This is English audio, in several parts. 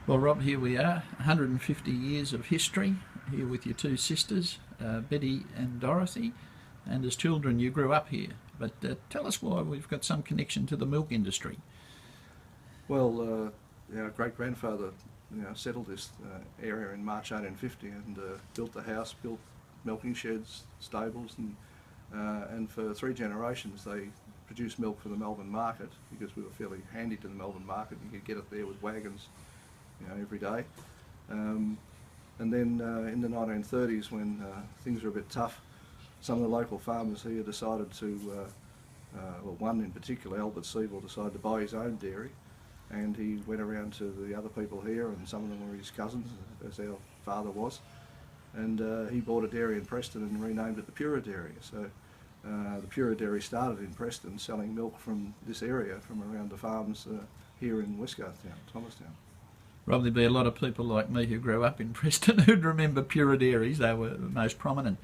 Well, Rob, here we are, 150 years of history, here with your two sisters, Betty and Dorothy, and as children you grew up here. But tell us why we've got some connection to the milk industry. Well, our great-grandfather settled this area in March 1850 and built the house, built milking sheds, stables, and for 3 generations they produced milk for the Melbourne market because we were fairly handy to the Melbourne market. You could get it there with wagons every day. And then in the 1930s, when things were a bit tough, some of the local farmers here decided to, well, one in particular, Albert Siebel, decided to buy his own dairy, and he went around to the other people here, and some of them were his cousins, as our father was, and he bought a dairy in Preston and renamed it the Pura Dairy. So the Pura Dairy started in Preston, selling milk from this area, from around the farms here in Westgarthtown, Thomastown. Rob, there'd be a lot of people like me who grew up in Preston who'd remember Pura Dairies. They were the most prominent.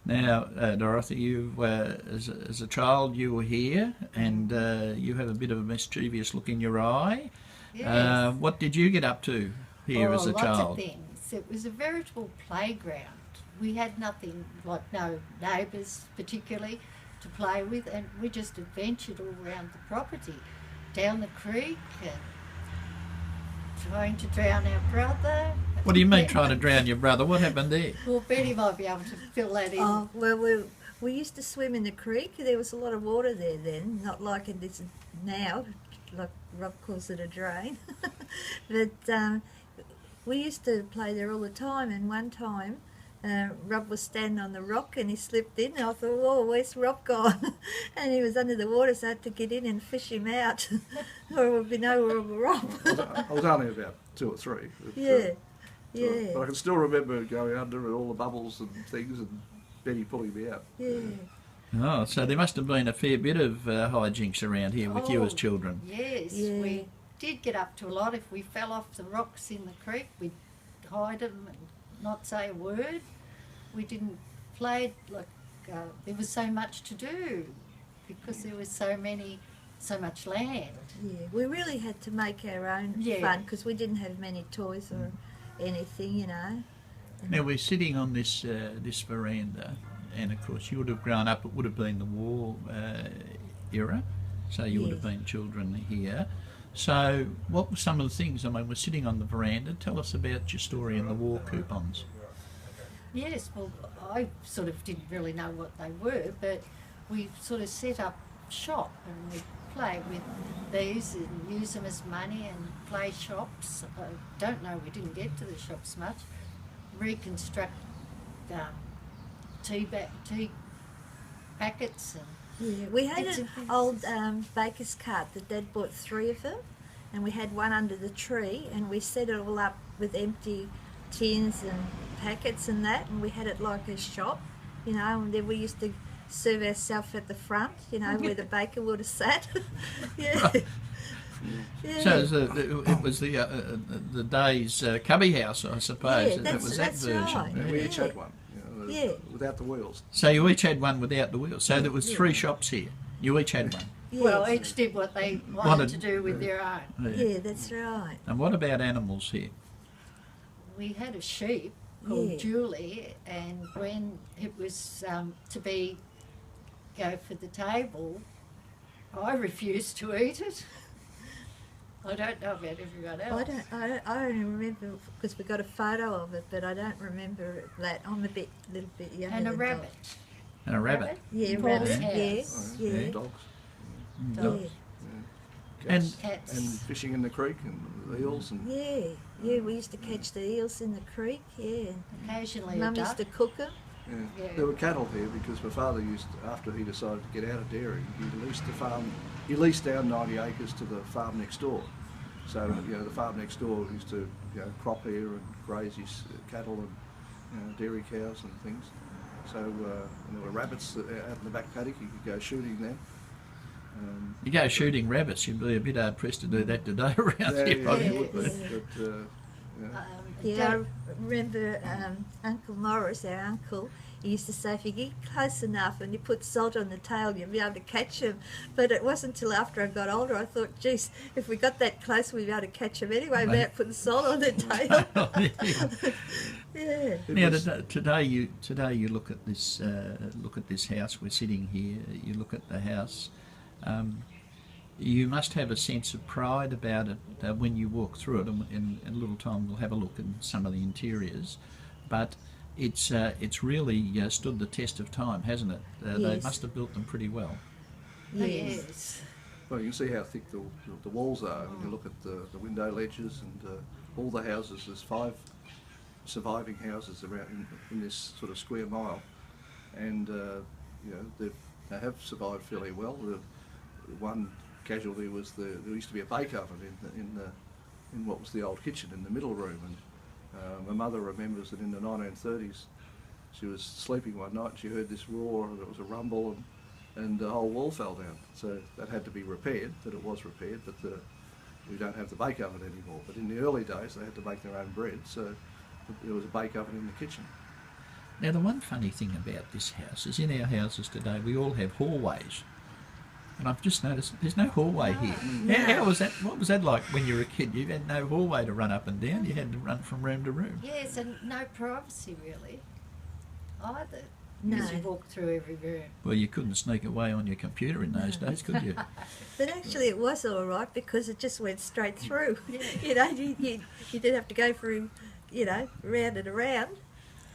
Now, Dorothy, you, as a child, you were here, and you have a bit of a mischievous look in your eye. Yes. What did you get up to here as a child? Lots of things. It was a veritable playground. We had nothing, like no neighbours particularly, to play with, and we just adventured all around the property, down the creek, and trying to drown our brother. What do you mean trying to drown your brother? What happened there? Well, Betty might be able to fill that in. Oh, well, we used to swim in the creek. There was a lot of water there then, not like it is now, like Rob calls it a drain. But we used to play there all the time, and one time Rob was standing on the rock and he slipped in, and I thought, oh, where's Rob gone? And he was under the water, so I had to get in and fish him out, or it would be nowhere of Rob. I was only about 2 or 3. But, Yeah. Yeah. But I can still remember going under and all the bubbles and things, and Betty pulling me out. Yeah. Oh, so there must have been a fair bit of hijinks around here with you as children. Yes, Yeah. we did get up to a lot. If we fell off the rocks in the creek, we'd hide them and not say a word. We didn't play like there was so much to do because there was so much land. Yeah, we really had to make our own fun because we didn't have many toys or anything, Now we're sitting on this this veranda, and of course you would have grown up. It would have been the war era, so you would have been children here. So what were some of the things? I mean, we're sitting on the veranda. Tell us about your story in the war coupons. Yes, well, I sort of didn't really know what they were, but we sort of set up shop and we play with these and use them as money and play shops. I don't know, we didn't get to the shops much. Reconstruct tea packets and Yeah, we had an old baker's cart that Dad bought 3 of them, and we had one under the tree, and we set it all up with empty tins and packets and that, and we had it like a shop, and then we used to serve ourselves at the front, where the baker would have sat. Yeah. Yeah. So it was the day's cubby house, I suppose. Yeah, it was that version. Right. And we each had one, without the wheels. So you each had one without the wheels. So there was 3 shops here. You each had one. Yes. well, each did what they wanted to do with their own. Yeah, that's right. And what about animals here? We had a sheep called Julie, and when it was to go for the table, I refused to eat it. I don't know about everyone else. I only remember because we got a photo of it, but I don't remember that. I'm a little bit younger. And a than rabbit. And a rabbit. Yeah, Paul's rabbit. house. Yes, yeah. Dogs. Dogs. And Cats. And fishing in the creek and eels and Yeah, we used to catch the eels in the creek. Yeah. Occasionally Mum a duck. used to cook them. yeah. Yeah. There were cattle here because my father after he decided to get out of dairy, he leased the farm. He leased down 90 acres to the farm next door. So the farm next door used to crop here and graze his cattle and dairy cows and things. So and there were rabbits out in the back paddock. You could go shooting there. you go shooting rabbits. You'd be a bit hard pressed to do that today around here. Yeah, probably. you would be. But Yeah, I remember Uncle Morris, our uncle, he used to say if you get close enough and you put salt on the tail, you'll be able to catch him. But it wasn't until after I got older I thought, geez, if we got that close, we'd be able to catch him anyway without putting salt on the tail. Yeah. Now today you look at this house. We're sitting here. You look at the house. You must have a sense of pride about it when you walk through it. And in a little time we'll have a look at some of the interiors, but it's really stood the test of time, hasn't it? Yes. They must have built them pretty well. Yes. Well, you can see how thick the walls are when you look at the window ledges and all the houses. There's 5 surviving houses around in this sort of square mile, and you know they have survived fairly well. The one casualty was there used to be a bake oven in what was the old kitchen in the middle room, and my mother remembers that in the 1930s she was sleeping one night and she heard this roar and it was a rumble and the whole wall fell down. So that had to be repaired, but it was repaired, but we don't have the bake oven anymore. But in the early days they had to make their own bread, so there was a bake oven in the kitchen. Now the one funny thing about this house is in our houses today we all have hallways. And I've just noticed there's no hallway here. No. How was that? What was that like when you were a kid? You had no hallway to run up and down. You had to run from room to room. Yes, and no privacy really either. No. Because you walk through every room. Well, you couldn't sneak away on your computer in those days, could you? But actually it was all right because it just went straight through. Yeah. You know, you didn't have to go through, you know, round and around.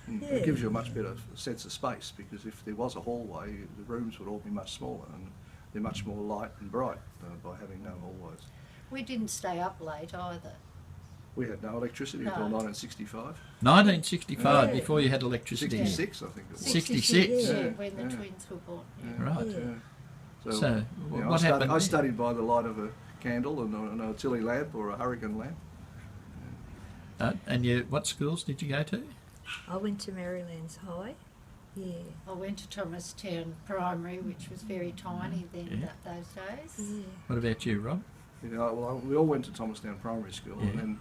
Yeah. It gives you a much better sense of space, because if there was a hallway, the rooms would all be much smaller and they're much more light and bright by having no hallways. We didn't stay up late either. We had no electricity until 1965. 1965, Yeah. before you had electricity. 66, I think it was. 66. Yeah, Yeah. when the Yeah. twins were born. Yeah. Yeah. Right. Yeah. So, you know, what happened I there? studied by the light of a candle and a Tilly lamp or a hurricane lamp. And what schools did you go to? I went to Marylands High. Yeah. I went to Thomastown Primary, which was very tiny then Yeah. those days. Yeah. What about you, Rob? You know, well, we all went to Thomastown Primary School, Yeah. and then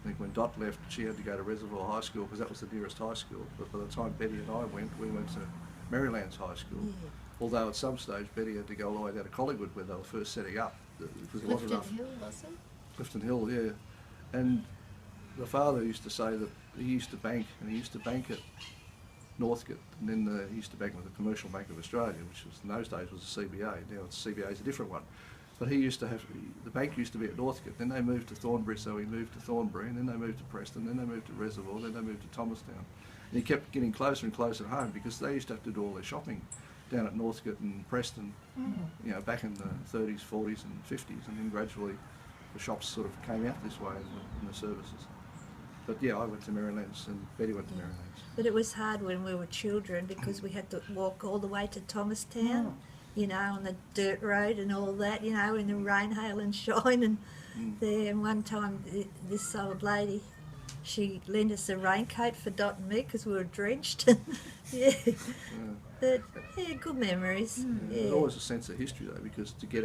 I think when Dot left, she had to go to Reservoir High School because that was the nearest high school. But by the time Betty and I went, we went to Marylands High School. Yeah. Although at some stage Betty had to go all the way down to Collingwood where they were first setting up. Because there wasn't Clifton enough. Hill, was it? Clifton Hill, yeah. And the father used to say that he used to bank, and he used to bank at Northcote, and then he used to bank with the Commercial Bank of Australia, which was in those days was the CBA. Now it's CBA is a different one. But he used to have, the bank used to be at Northcote, then they moved to Thornbury, so he moved to Thornbury, and then they moved to Preston, then they moved to Reservoir, then they moved to Thomastown. And he kept getting closer and closer to home because they used to have to do all their shopping down at Northcote and Preston, you know, back in the 30s, 40s and 50s, and then gradually the shops sort of came out this way in the services. But yeah, I went to Marylands and Betty went to Marylands. But it was hard when we were children because we had to walk all the way to Thomastown, you know, on the dirt road and all that, you know, in the rain, hail and shine and there. And one time this old lady, she lent us a raincoat for Dot and me because we were drenched. Yeah. But, yeah, good memories. Yeah. There's always a sense of history though, because to get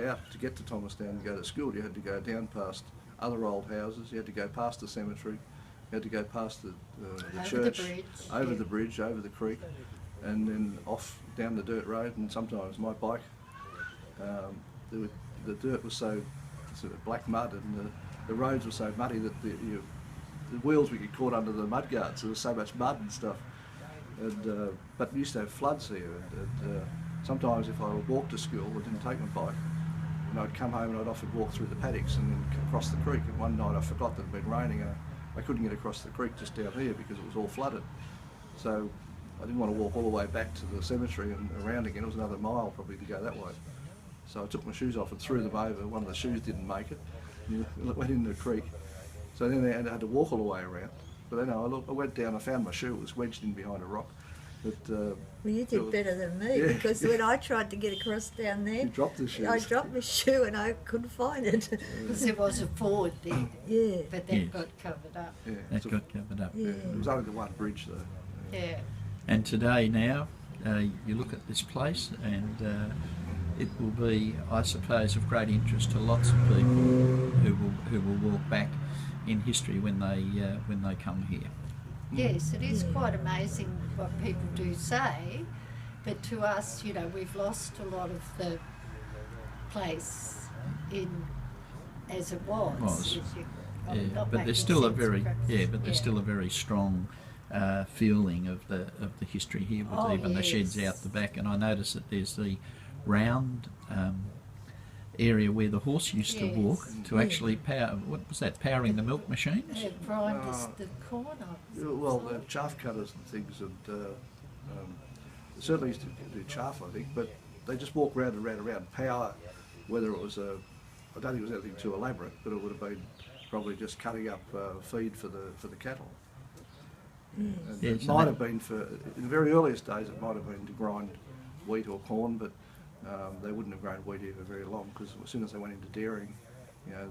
to Thomastown and go to school, you had to go down past other old houses, you had to go past the cemetery, you had to go past the Over church, the bridge, over yeah. the bridge, over the creek, and then off down the dirt road. And sometimes my bike, the dirt was so sort of black mud, and the roads were so muddy that the wheels would get caught under the mud guards. There was so much mud and stuff. And but we used to have floods here, and sometimes if I would walk to school, I didn't take my bike, and I'd come home and I'd often walk through the paddocks and then across the creek. And one night I forgot that it had been raining and I couldn't get across the creek just down here because it was all flooded. So I didn't want to walk all the way back to the cemetery and around again. It was another mile probably to go that way. So I took my shoes off and threw them over. One of the shoes didn't make it, and it went into the creek. So then I had to walk all the way around. But then I went down, I found my shoe, it was wedged in behind a rock. But, Well, you did better than me Yeah. because when I tried to get across down there, you dropped the shoes. I dropped my shoe and I couldn't find it. Because there was a ford there, Yeah. but that Yes. got covered up. Yeah, That so- got covered up. Yeah. It was only the one bridge though. Yeah. And today now, you look at this place and it will be, I suppose, of great interest to lots of people who will walk back. in history when they come here. Yes, it is quite amazing what people do say, but to us, you know, we've lost a lot of the place in as it was. But there's still a very there's still a very strong feeling of the history here with even the sheds out the back. And I notice that there's the round area where the horse used to walk to actually power. What was that? Powering the milk machines? Grind the corn up. Well, the chaff cutters and things, and certainly used to do chaff, I think, but they just walk round and round and round. Power, whether it was I don't think it was anything too elaborate, but it would have been probably just cutting up feed for the cattle. And it might have been in the very earliest days, it might have been to grind wheat or corn, but they wouldn't have grown wheat for very long, because as soon as they went into dairying, you know,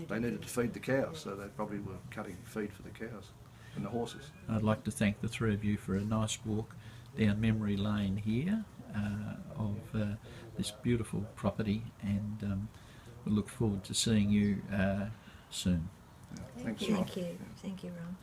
they needed to feed the cows, so they probably were cutting feed for the cows and the horses. I'd like to thank the three of you for a nice walk down memory lane here of this beautiful property, and we look forward to seeing you soon. Yeah, thanks, Ron. Thank you, Ron.